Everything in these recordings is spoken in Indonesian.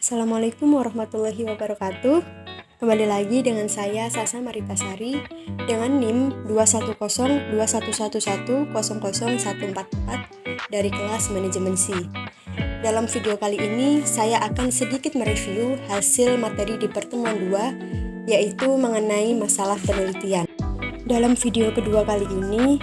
Assalamualaikum warahmatullahi wabarakatuh. Kembali lagi dengan saya Sasa Maritasari dengan NIM 21021110014 dari kelas Manajemen C. Dalam video kali ini saya akan sedikit mereview hasil materi di pertemuan 2, yaitu mengenai masalah penelitian. Dalam video kedua kali ini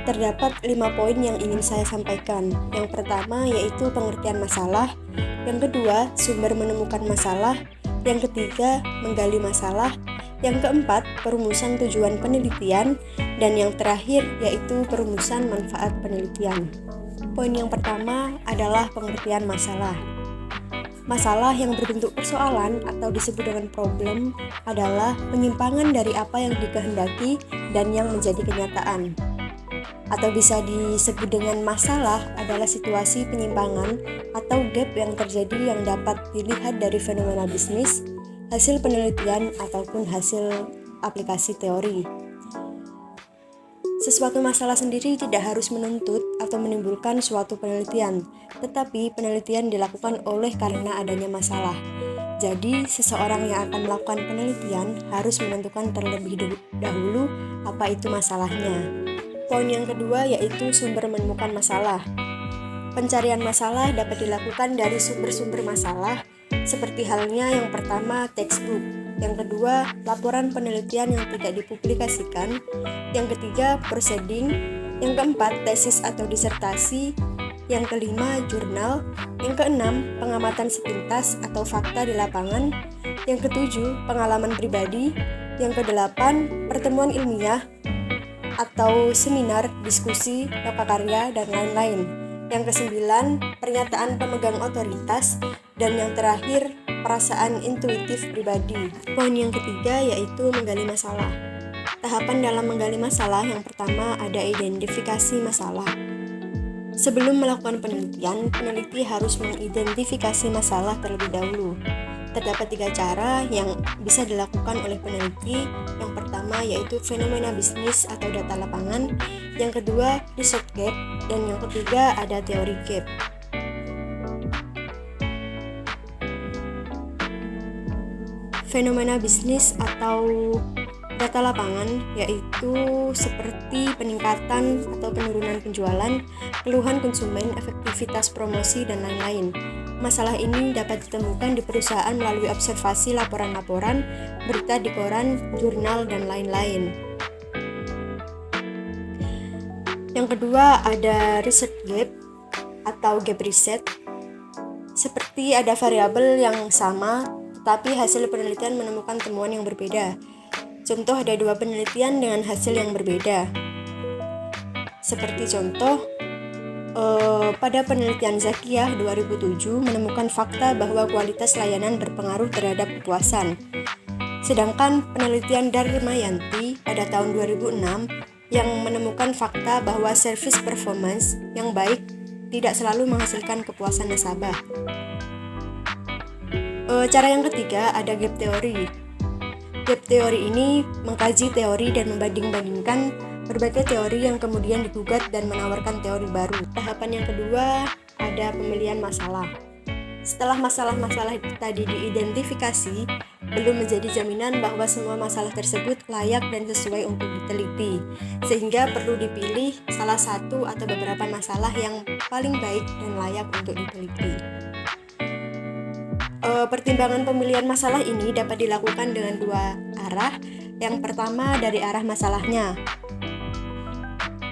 terdapat 5 poin yang ingin saya sampaikan. Yang pertama yaitu pengertian masalah, yang kedua sumber menemukan masalah, yang ketiga menggali masalah, yang keempat perumusan tujuan penelitian, dan yang terakhir yaitu perumusan manfaat penelitian. Poin yang pertama adalah pengertian masalah. Masalah yang berbentuk persoalan atau disebut dengan problem adalah penyimpangan dari apa yang dikehendaki dan yang menjadi kenyataan. Atau bisa disebut dengan masalah adalah situasi penyimpangan atau gap yang terjadi yang dapat dilihat dari fenomena bisnis, hasil penelitian, ataupun hasil aplikasi teori. Sesuatu masalah sendiri tidak harus menuntut atau menimbulkan suatu penelitian, tetapi penelitian dilakukan oleh karena adanya masalah. Jadi, seseorang yang akan melakukan penelitian harus menentukan terlebih dahulu apa itu masalahnya. Poin yang kedua yaitu sumber menemukan masalah. Pencarian masalah dapat dilakukan dari sumber-sumber masalah, seperti halnya yang pertama textbook, yang kedua laporan penelitian yang tidak dipublikasikan, yang ketiga proceeding, yang keempat tesis atau disertasi, yang kelima jurnal, yang keenam pengamatan sepintas atau fakta di lapangan, yang ketujuh pengalaman pribadi, yang kedelapan pertemuan ilmiah atau seminar, diskusi, lokakarya, dan lain-lain. Yang kesembilan, pernyataan pemegang otoritas, dan yang terakhir, perasaan intuitif pribadi. Poin yang ketiga yaitu menggali masalah. Tahapan dalam menggali masalah yang pertama ada identifikasi masalah. Sebelum melakukan penelitian, peneliti harus mengidentifikasi masalah terlebih dahulu. Terdapat 3 cara yang bisa dilakukan oleh peneliti. Yang pertama yaitu fenomena bisnis atau data lapangan, yang kedua research gap, dan yang ketiga ada teori gap. Fenomena bisnis atau data lapangan yaitu seperti peningkatan atau penurunan penjualan, keluhan konsumen, efektivitas promosi, dan lain-lain. Masalah ini dapat ditemukan di perusahaan melalui observasi laporan-laporan, berita di koran, jurnal, dan lain-lain. Yang kedua ada research gap atau gap research. Seperti ada variabel yang sama, tetapi hasil penelitian menemukan temuan yang berbeda. Contoh ada 2 penelitian dengan hasil yang berbeda. Seperti contoh, pada penelitian Zakiyah 2007 menemukan fakta bahwa kualitas layanan berpengaruh terhadap kepuasan. Sedangkan penelitian Darmayanti pada tahun 2006 yang menemukan fakta bahwa service performance yang baik tidak selalu menghasilkan kepuasan nasabah. Cara yang ketiga ada gap teori. Gap teori ini mengkaji teori dan membanding-bandingkan berbagai teori yang kemudian digugat dan menawarkan teori baru. Tahapan yang kedua ada pemilihan masalah. Setelah masalah-masalah tadi diidentifikasi, belum menjadi jaminan bahwa semua masalah tersebut layak dan sesuai untuk diteliti, sehingga perlu dipilih salah satu atau beberapa masalah yang paling baik dan layak untuk diteliti. Pertimbangan pemilihan masalah ini dapat dilakukan dengan 2 arah. Yang pertama dari arah masalahnya.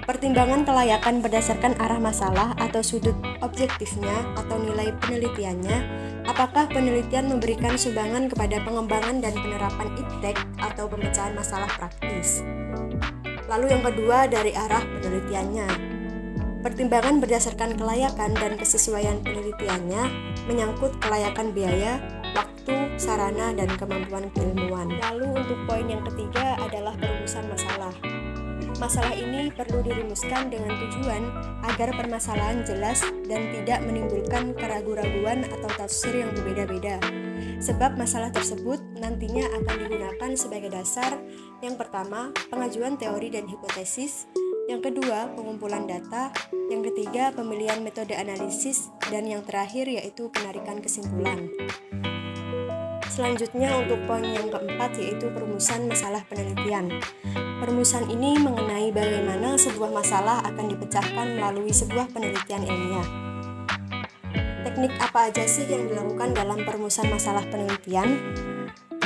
Pertimbangan kelayakan berdasarkan arah masalah atau sudut objektifnya atau nilai penelitiannya. Apakah penelitian memberikan sumbangan kepada pengembangan dan penerapan iptek atau pemecahan masalah praktis. Lalu yang kedua dari arah penelitiannya. Pertimbangan berdasarkan kelayakan dan kesesuaian penelitiannya menyangkut kelayakan biaya, waktu, sarana, dan kemampuan keilmuan. Lalu untuk poin yang ketiga adalah perumusan masalah. Masalah ini perlu dirumuskan dengan tujuan agar permasalahan jelas dan tidak menimbulkan keraguan-raguan atau tafsir yang berbeda-beda. Sebab masalah tersebut nantinya akan digunakan sebagai dasar. Yang pertama, pengajuan teori dan hipotesis. Yang kedua, pengumpulan data. Yang ketiga, pemilihan metode analisis. Dan yang terakhir yaitu penarikan kesimpulan. Selanjutnya untuk poin yang keempat yaitu perumusan masalah penelitian. Perumusan ini mengenai bagaimana sebuah masalah akan dipecahkan melalui sebuah penelitian ilmiah. Teknik apa aja sih yang dilakukan dalam perumusan masalah penelitian?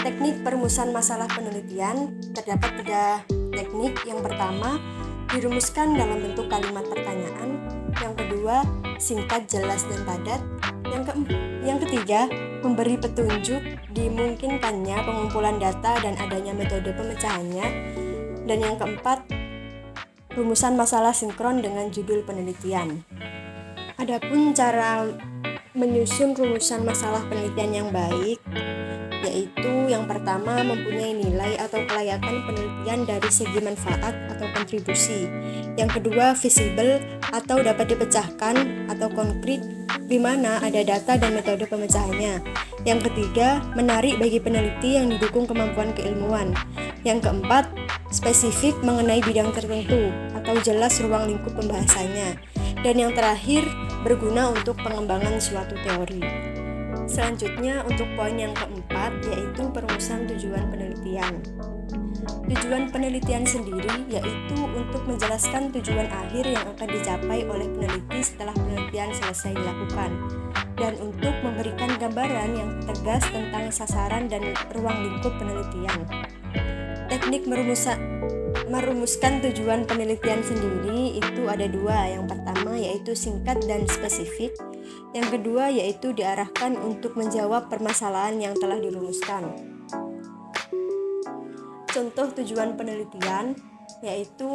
Teknik perumusan masalah penelitian terdapat 3 teknik. Yang pertama, dirumuskan dalam bentuk kalimat pertanyaan. Yang kedua, singkat, jelas, dan padat. Yang ketiga, memberi petunjuk dimungkinkannya pengumpulan data dan adanya metode pemecahannya. Dan yang keempat, rumusan masalah sinkron dengan judul penelitian. Adapun cara menyusun rumusan masalah penelitian yang baik, yaitu yang pertama mempunyai nilai atau kelayakan penelitian dari segi manfaat atau kontribusi. Yang kedua, visible atau dapat dipecahkan atau konkret, di mana ada data dan metode pemecahannya. Yang ketiga, menarik bagi peneliti yang didukung kemampuan keilmuan. Yang keempat, spesifik mengenai bidang tertentu atau jelas ruang lingkup pembahasannya. Dan yang terakhir, berguna untuk pengembangan suatu teori. Selanjutnya untuk poin yang keempat yaitu perumusan tujuan penelitian. Tujuan penelitian sendiri yaitu untuk menjelaskan tujuan akhir yang akan dicapai oleh peneliti setelah penelitian selesai dilakukan, dan untuk memberikan gambaran yang tegas tentang sasaran dan ruang lingkup penelitian. Teknik merumuskan tujuan penelitian sendiri itu ada 2. Yang pertama yaitu singkat dan spesifik. Yang kedua yaitu diarahkan untuk menjawab permasalahan yang telah dirumuskan. Contoh tujuan penelitian yaitu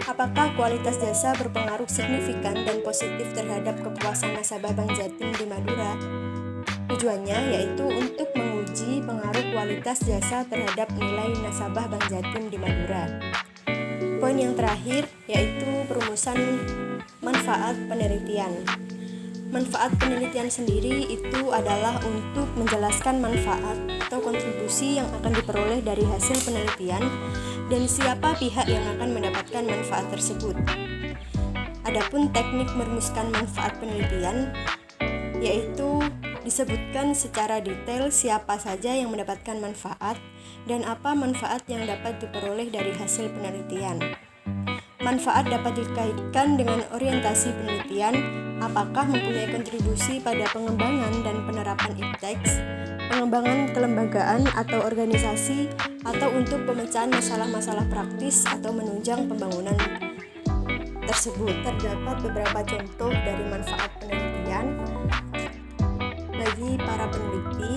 apakah kualitas jasa berpengaruh signifikan dan positif terhadap kepuasan nasabah Bank Jatim di Madura. Tujuannya yaitu untuk menguji pengaruh kualitas jasa terhadap nilai nasabah Bank Jatim di Madura. Poin yang terakhir yaitu perumusan manfaat penelitian. Manfaat penelitian sendiri itu adalah untuk menjelaskan manfaat atau kontribusi yang akan diperoleh dari hasil penelitian dan siapa pihak yang akan mendapatkan manfaat tersebut. Adapun teknik merumuskan manfaat penelitian yaitu disebutkan secara detail siapa saja yang mendapatkan manfaat dan apa manfaat yang dapat diperoleh dari hasil penelitian. Manfaat dapat dikaitkan dengan orientasi penelitian, apakah mempunyai kontribusi pada pengembangan dan penerapan ipteks, pengembangan kelembagaan atau organisasi, atau untuk pemecahan masalah-masalah praktis atau menunjang pembangunan tersebut. Terdapat beberapa contoh dari manfaat penelitian bagi para peneliti,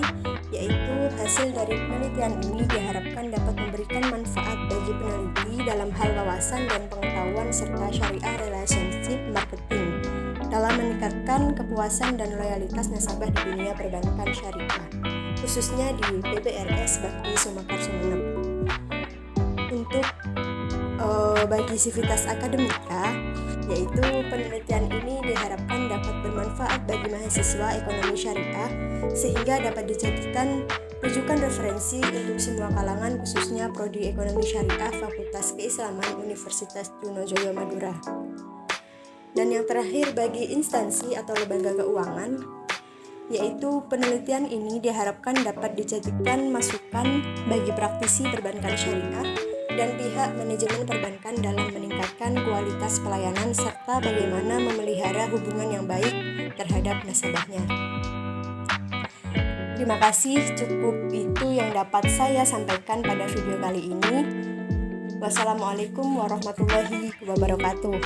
yaitu hasil dari penelitian ini diharapkan dapat memberikan manfaat bagi peneliti dalam hal wawasan dan pengetahuan serta syariah relationship marketing dalam meningkatkan kepuasan dan loyalitas nasabah di dunia perbankan syariah, khususnya di PBRS Bakti Sumakar Sumeneb. Untuk bagi sivitas akademika, yaitu penelitian ini diharapkan dapat bermanfaat bagi mahasiswa ekonomi syariah sehingga dapat dijadikan rujukan referensi untuk semua kalangan, khususnya Prodi Ekonomi Syariah Fakultas Keislaman Universitas Trunojoyo Madura. Dan yang terakhir bagi instansi atau lembaga keuangan, yaitu penelitian ini diharapkan dapat dijadikan masukan bagi praktisi perbankan syariah dan pihak manajemen perbankan dalam meningkatkan kualitas pelayanan serta bagaimana memelihara hubungan yang baik terhadap nasabahnya. Terima kasih, cukup itu yang dapat saya sampaikan pada video kali ini. Wassalamualaikum warahmatullahi wabarakatuh.